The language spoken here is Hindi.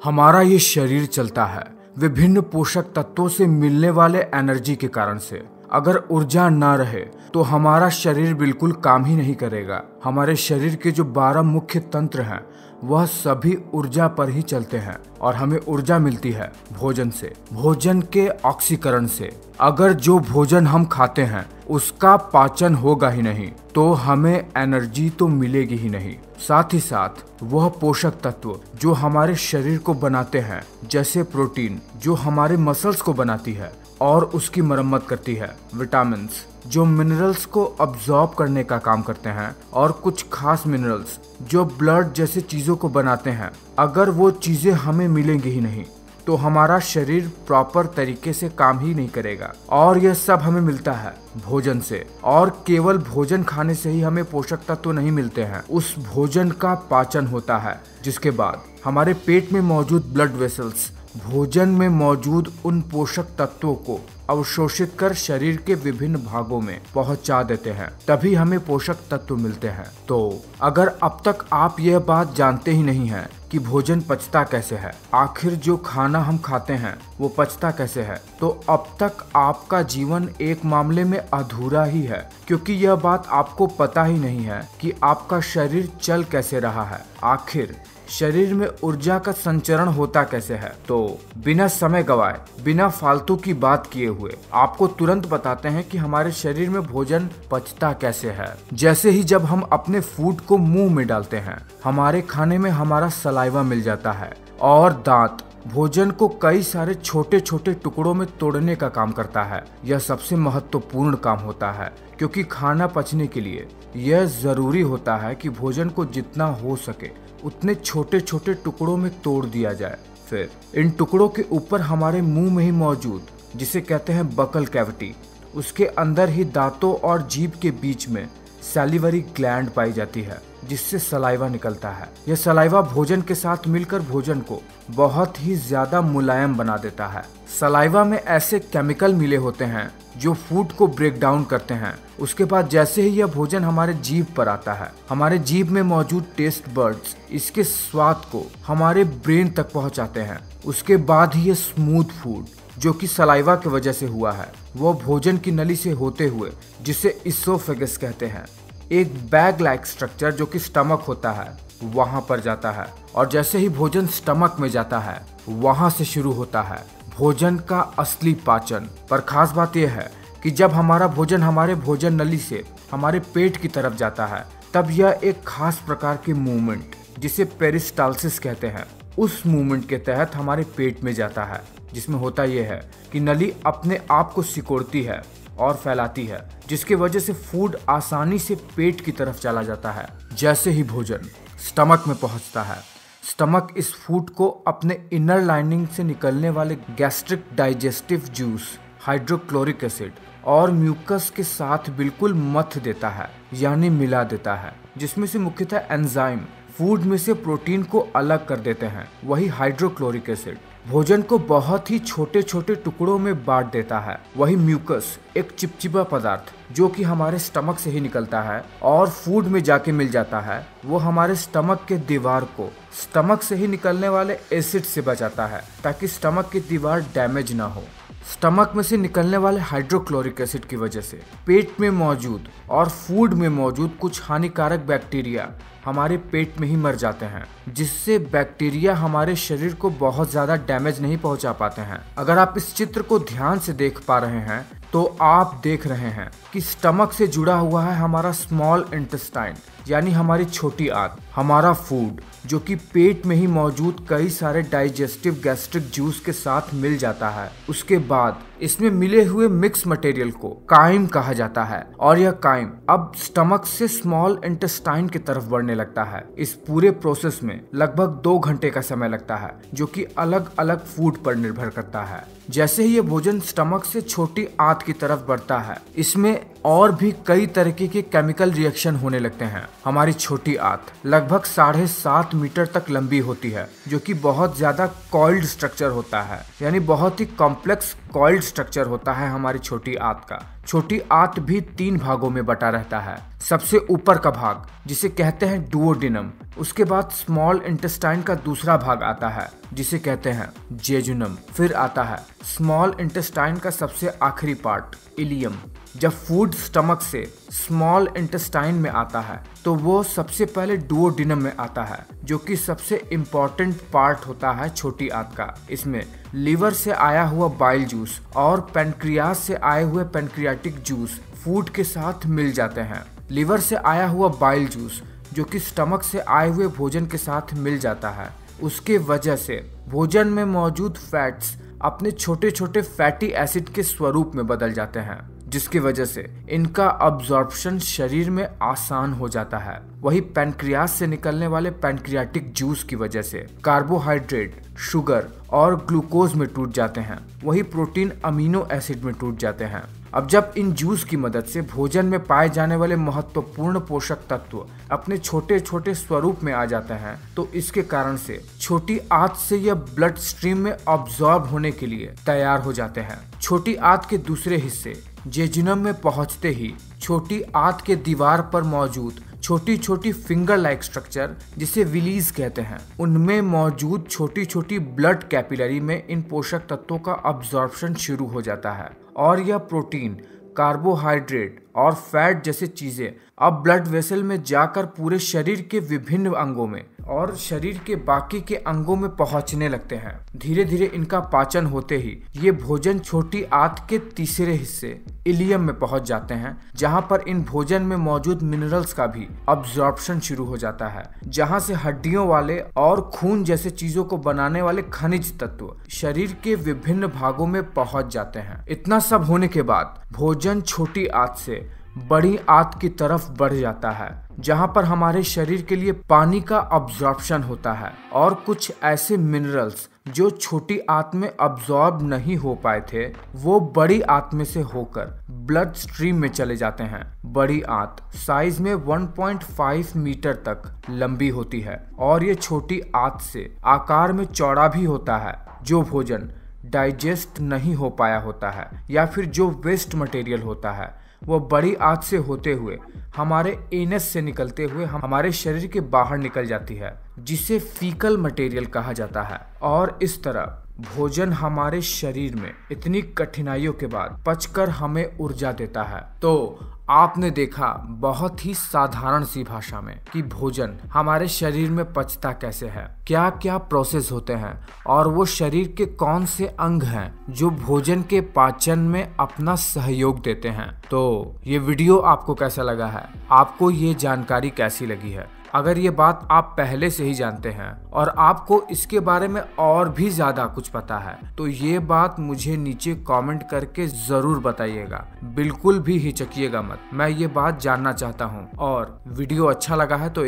हमारा ये शरीर चलता है विभिन्न पोषक तत्वों से मिलने वाले एनर्जी के कारण से। अगर ऊर्जा ना रहे तो हमारा शरीर बिल्कुल काम ही नहीं करेगा। हमारे शरीर के जो 12 मुख्य तंत्र हैं वह सभी ऊर्जा पर ही चलते हैं और हमें ऊर्जा मिलती है भोजन से, भोजन के ऑक्सीकरण से। अगर जो भोजन हम खाते हैं उसका पाचन होगा ही नहीं तो हमें एनर्जी तो मिलेगी ही नहीं। साथ ही साथ वह पोषक तत्व जो हमारे शरीर को बनाते हैं, जैसे प्रोटीन जो हमारे मसल्स को बनाती है और उसकी मरम्मत करती है, विटामिन्स जो मिनरल्स को अब्सॉर्ब करने का काम करते हैं, और कुछ खास मिनरल्स जो ब्लड जैसे चीजों को बनाते हैं। अगर वो चीजें हमें मिलेंगी ही नहीं तो हमारा शरीर प्रॉपर तरीके से काम ही नहीं करेगा। और यह सब हमें मिलता है भोजन से, और केवल भोजन खाने से ही हमें पोषक तत्व नहीं मिलते हैं। उस भोजन का पाचन होता है, जिसके बाद हमारे पेट में मौजूद ब्लड वेसल्स भोजन में मौजूद उन पोषक तत्वों को अवशोषित कर शरीर के विभिन्न भागों में पहुंचा देते हैं, तभी हमें पोषक तत्व मिलते हैं। तो अगर अब तक आप यह बात जानते ही नहीं हैं कि भोजन पचता कैसे है, आखिर जो खाना हम खाते हैं वो पचता कैसे है, तो अब तक आपका जीवन एक मामले में अधूरा ही है, क्योंकि यह बात आपको पता ही नहीं है कि आपका शरीर चल कैसे रहा है, आखिर शरीर में ऊर्जा का संचरण होता कैसे है। तो बिना समय गवाए, बिना फालतू की बात किए हुए आपको तुरंत बताते हैं कि हमारे शरीर में भोजन पचता कैसे है। जैसे ही जब हम अपने फूड को मुंह में डालते हैं, हमारे खाने में हमारा सलाइवा मिल जाता है और दांत भोजन को कई सारे छोटे छोटे टुकड़ों में तोड़ने का काम करता है। यह सबसे महत्वपूर्ण काम होता है, क्योंकि खाना पचने के लिए यह जरूरी होता है कि भोजन को जितना हो सके उतने छोटे छोटे टुकड़ों में तोड़ दिया जाए। फिर इन टुकड़ों के ऊपर हमारे मुंह में ही मौजूद, जिसे कहते हैं बकल कैविटी, उसके अंदर ही दांतों और जीभ के बीच में सैलिवरी ग्लैंड पाई जाती है, जिससे सलाइवा निकलता है। यह सलाइवा भोजन के साथ मिलकर भोजन को बहुत ही ज्यादा मुलायम बना देता है। सलाइवा में ऐसे केमिकल मिले होते हैं जो फूड को ब्रेक डाउन करते हैं। उसके बाद जैसे ही यह भोजन हमारे जीभ पर आता है, हमारे जीभ में मौजूद टेस्ट बर्ड्स इसके स्वाद को हमारे ब्रेन तक पहुंचाते हैं। उसके बाद ही ये स्मूथ फूड जो कि सलाइवा की वजह से हुआ है, वो भोजन की नली से होते हुए, जिसे इसोफेगस कहते हैं, एक बैग लाइक स्ट्रक्चर जो कि स्टमक होता है, वहां पर जाता है। और जैसे ही भोजन स्टमक में जाता है, वहां से शुरू होता है भोजन का असली पाचन। पर खास बात यह है कि जब हमारा भोजन हमारे भोजन नली से हमारे पेट की तरफ जाता है, तब यह एक खास प्रकार की मूवमेंट, जिसे पेरिस्टालसिस कहते हैं, उस मूवमेंट के तहत हमारे पेट में जाता है, जिसमें होता यह है कि नली अपने आप को सिकोड़ती है और फैलाती है, जिसकी वजह से फूड आसानी से पेट की तरफ चला जाता है। जैसे ही भोजन स्टमक में पहुंचता है, स्टमक इस फूड को अपने इनर लाइनिंग से निकलने वाले gastric digestive juice, hydrochloric acid और म्यूकस के साथ बिल्कुल मथ देता है, यानी मिला देता है, जिसमें से मुख्यतः एंजाइम फूड में से प्रोटीन को अलग कर देते हैं। वही हाइड्रोक्लोरिक एसिड भोजन को बहुत ही छोटे छोटे टुकड़ों में बांट देता है। वही म्यूकस एक चिपचिपा पदार्थ जो कि हमारे स्टमक से ही निकलता है और फूड में जाके मिल जाता है, वो हमारे स्टमक के दीवार को स्टमक से ही निकलने वाले एसिड से बचाता है, ताकि स्टमक की दीवार डैमेज ना हो। स्टमक में से निकलने वाले हाइड्रोक्लोरिक एसिड की वजह से पेट में मौजूद और फूड में मौजूद कुछ हानिकारक बैक्टीरिया हमारे पेट में ही मर जाते हैं, जिससे बैक्टीरिया हमारे शरीर को बहुत ज्यादा डैमेज नहीं पहुंचा पाते हैं। अगर आप इस चित्र को ध्यान से देख पा रहे हैं तो आप देख रहे हैं कि स्टमक से जुड़ा हुआ है हमारा स्मॉल इंटेस्टाइन, यानी हमारी छोटी आंत, हमारा फूड जो कि पेट में ही मौजूद कई सारे डाइजेस्टिव गैस्ट्रिक जूस के साथ मिल जाता है। उसके बाद इसमें मिले हुए मिक्स मटेरियल को काइम कहा जाता है, और यह काइम अब स्टमक से स्मॉल इंटेस्टाइन की तरफ बढ़ने लगता है। इस पूरे प्रोसेस में लगभग 2 घंटे का समय लगता है, जो कि अलग अलग फूड पर निर्भर करता है। जैसे ही ये भोजन स्टमक से छोटी आंत की तरफ बढ़ता है, इसमें और भी कई तरीके के केमिकल रिएक्शन होने लगते हैं। हमारी छोटी आंत लगभग 7.5 मीटर तक लंबी होती है, जो कि बहुत ज्यादा कॉइल्ड स्ट्रक्चर होता है, यानी बहुत ही कॉम्प्लेक्स कॉइल्ड स्ट्रक्चर होता है हमारी छोटी आंत का। छोटी आंत भी 3 भागों में बटा रहता है। सबसे ऊपर का भाग जिसे कहते हैं डुओडेनम, उसके बाद स्मॉल इंटेस्टाइन का दूसरा भाग आता है जिसे कहते हैं जेजुनम, फिर आता है स्मॉल इंटेस्टाइन का सबसे आखिरी पार्ट इलियम। जब फूड स्टमक से स्मॉल इंटेस्टाइन में आता है तो वो सबसे पहले डुओडेनम में आता है, जो कि सबसे इम्पोर्टेंट पार्ट होता है छोटी आंत का। इसमें लीवर से आया हुआ बाइल जूस और पैनक्रियास से आए हुए पैनक्रियाटिक जूस फूड के साथ मिल जाते हैं। लीवर से आया हुआ बाइल जूस जो कि स्टमक से आए हुए भोजन के साथ मिल जाता है, उसके वजह से भोजन में मौजूद फैट्स अपने छोटे छोटे फैटी एसिड के स्वरूप में बदल जाते हैं, जिसकी वजह से इनका अब्जॉर्प्शन शरीर में आसान हो जाता है। वही पैनक्रियास से निकलने वाले पैनक्रियाटिक जूस की वजह से कार्बोहाइड्रेट, शुगर और ग्लूकोज में टूट जाते हैं, वही प्रोटीन अमीनो एसिड में टूट जाते हैं। अब जब इन जूस की मदद से भोजन में पाए जाने वाले महत्वपूर्ण पोषक तत्व अपने छोटे छोटे स्वरूप में आ जाते हैं, तो इसके कारण से छोटी आंत से यह ब्लड स्ट्रीम में अब्सॉर्ब होने के लिए तैयार हो जाते हैं। छोटी आंत के दूसरे हिस्से जेजुनम में पहुंचते ही छोटी आंत के दीवार पर मौजूद छोटी छोटी फिंगर लाइक स्ट्रक्चर जिसे विलीज कहते हैं, उनमें मौजूद छोटी छोटी ब्लड कैपिलरी में इन पोषक तत्वों का अब्जॉर्प्शन शुरू हो जाता है और यह प्रोटीन, कार्बोहाइड्रेट और फैट जैसे चीजें अब ब्लड वेसल में जाकर पूरे शरीर के विभिन्न अंगों में और शरीर के बाकी के अंगों में पहुंचने लगते हैं। धीरे धीरे इनका पाचन होते ही ये भोजन छोटी आंत के तीसरे हिस्से इलियम में पहुंच जाते हैं, जहां पर इन भोजन में मौजूद मिनरल्स का भी अब्जॉर्प्शन शुरू हो जाता है, जहां से हड्डियों वाले और खून जैसे चीजों को बनाने वाले खनिज तत्व शरीर के विभिन्न भागों में पहुंच जाते हैं। इतना सब होने के बाद भोजन छोटी आंत से बड़ी आंत की तरफ बढ़ जाता है, जहां पर हमारे शरीर के लिए पानी का अब्जॉर्प्शन होता है और कुछ ऐसे मिनरल्स जो छोटी आंत में अब्सॉर्ब नहीं हो पाए थे वो बड़ी आंत में से होकर ब्लड स्ट्रीम में चले जाते हैं। बड़ी आंत साइज में 1.5 मीटर तक लंबी होती है और ये छोटी आंत से आकार में चौड़ा भी होता है। जो भोजन डाइजेस्ट नहीं हो पाया होता है या फिर जो वेस्ट मटेरियल होता है वो बड़ी आंत से होते हुए हमारे एनस से निकलते हुए हमारे शरीर के बाहर निकल जाती है, जिसे फीकल मटेरियल कहा जाता है। और इस तरह भोजन हमारे शरीर में इतनी कठिनाइयों के बाद पचकर हमें ऊर्जा देता है। तो आपने देखा बहुत ही साधारण सी भाषा में कि भोजन हमारे शरीर में पचता कैसे है, क्या क्या प्रोसेस होते हैं और वो शरीर के कौन से अंग हैं जो भोजन के पाचन में अपना सहयोग देते हैं। तो ये वीडियो आपको कैसा लगा है, आपको ये जानकारी कैसी लगी है? अगर ये बात आप पहले से ही जानते हैं और आपको इसके बारे में और भी ज्यादा कुछ पता है तो ये बात मुझे नीचे कमेंट करके जरूर बताइएगा। बिल्कुल भी हिचकिएगा मत, मैं ये बात जानना चाहता हूँ। और वीडियो अच्छा लगा है तो